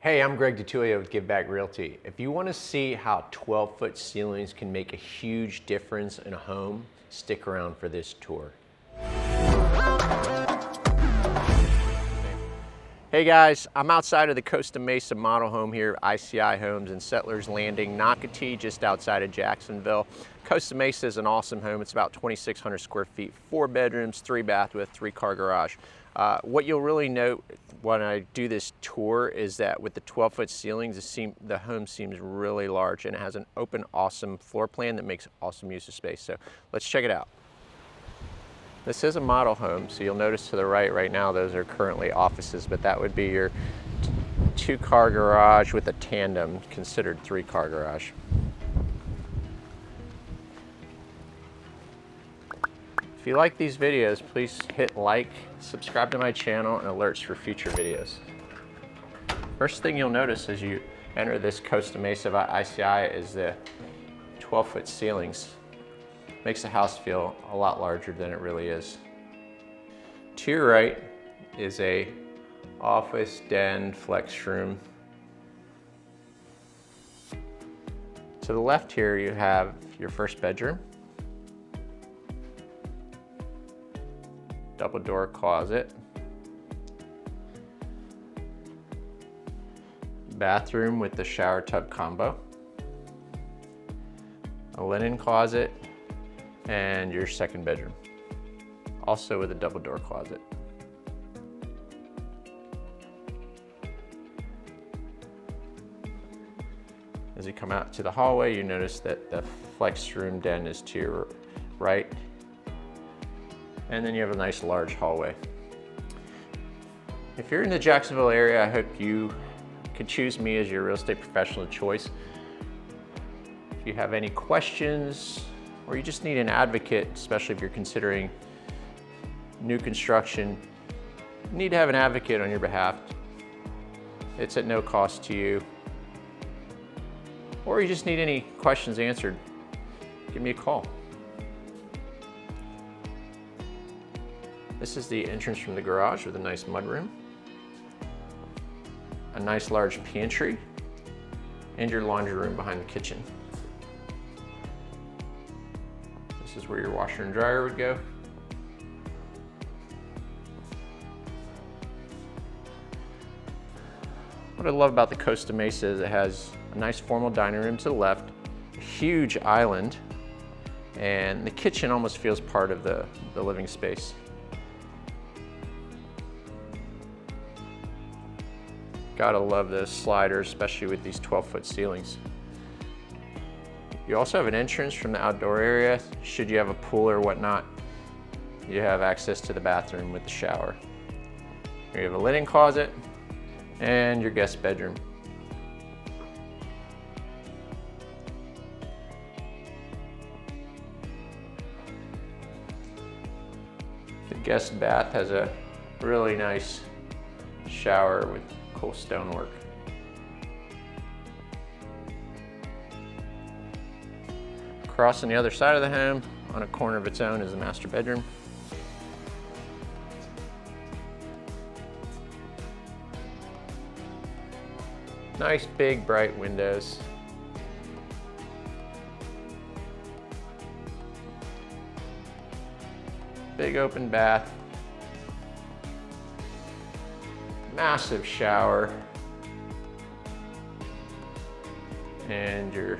Hey, I'm Greg DeTullio with Give Back Realty. If you want to see how 12-foot ceilings can make a huge difference in a home, stick around for this tour. Hey guys, I'm outside of the Costa Mesa model home here at ICI Homes in Settlers Landing, Nocatee, just outside of Jacksonville. Costa Mesa is an awesome home. It's about 2,600 square feet, 4 bedrooms, 3 bath with 3-car garage. What you'll really note when I do this tour is that with the 12-foot ceilings, the home seems really large, and it has an open, awesome floor plan that makes awesome use of space. So let's check it out. This is a model home, so you'll notice to the right now, those are currently offices, but that would be your 2-car garage with a tandem, considered 3-car garage. If you like these videos, please hit like, subscribe to my channel, and alerts for future videos. First thing you'll notice as you enter this Costa Mesa by ICI is the 12-foot ceilings. Makes the house feel a lot larger than it really is. To your right is a office, den, flex room. To the left here you have your first bedroom. Double door closet. Bathroom with the shower tub combo. A linen closet, and your second bedroom, also with a double door closet. As you come out to the hallway, you notice that the flex room den is to your right, and then you have a nice large hallway. If you're in the Jacksonville area, I hope you could choose me as your real estate professional of choice. If you have any questions, or you just need an advocate, especially if you're considering new construction, you need to have an advocate on your behalf. It's at no cost to you. Or you just need any questions answered, give me a call. This is the entrance from the garage with a nice mudroom, a nice large pantry, and your laundry room behind the kitchen. This is where your washer and dryer would go. What I love about the Costa Mesa is it has a nice formal dining room to the left, a huge island, and the kitchen almost feels part of the living space. Gotta love the sliders, especially with these 12-foot ceilings. You also have an entrance from the outdoor area. Should you have a pool or whatnot, you have access to the bathroom with the shower. Here you have a linen closet and your guest bedroom. The guest bath has a really nice shower with cool stonework. Across on the other side of the home, on a corner of its own, is the master bedroom. Nice big bright windows. Big open bath. Massive shower. And your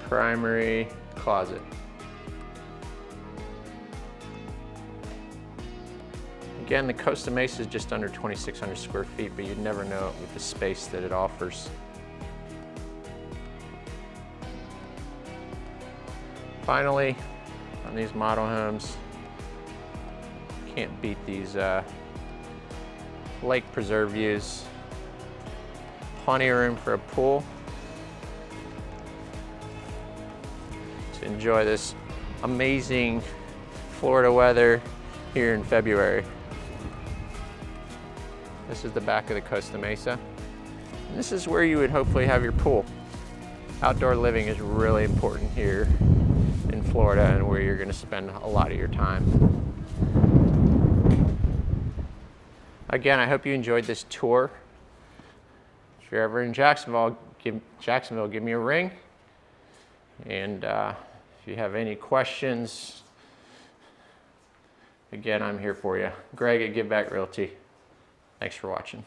primary closet. Again, the Costa Mesa is just under 2,600 square feet, but you'd never know it with the space that it offers. Finally, on these model homes, can't beat these lake preserve views. Plenty of room for a pool. To enjoy this amazing Florida weather here in February. This is the back of the Costa Mesa. And this is where you would hopefully have your pool. Outdoor living is really important here in Florida and where you're going to spend a lot of your time. Again, I hope you enjoyed this tour. if you're ever in Jacksonville, give me a ring. And if you have any questions, again, I'm here for you. Greg at Give Back Realty. Thanks for watching.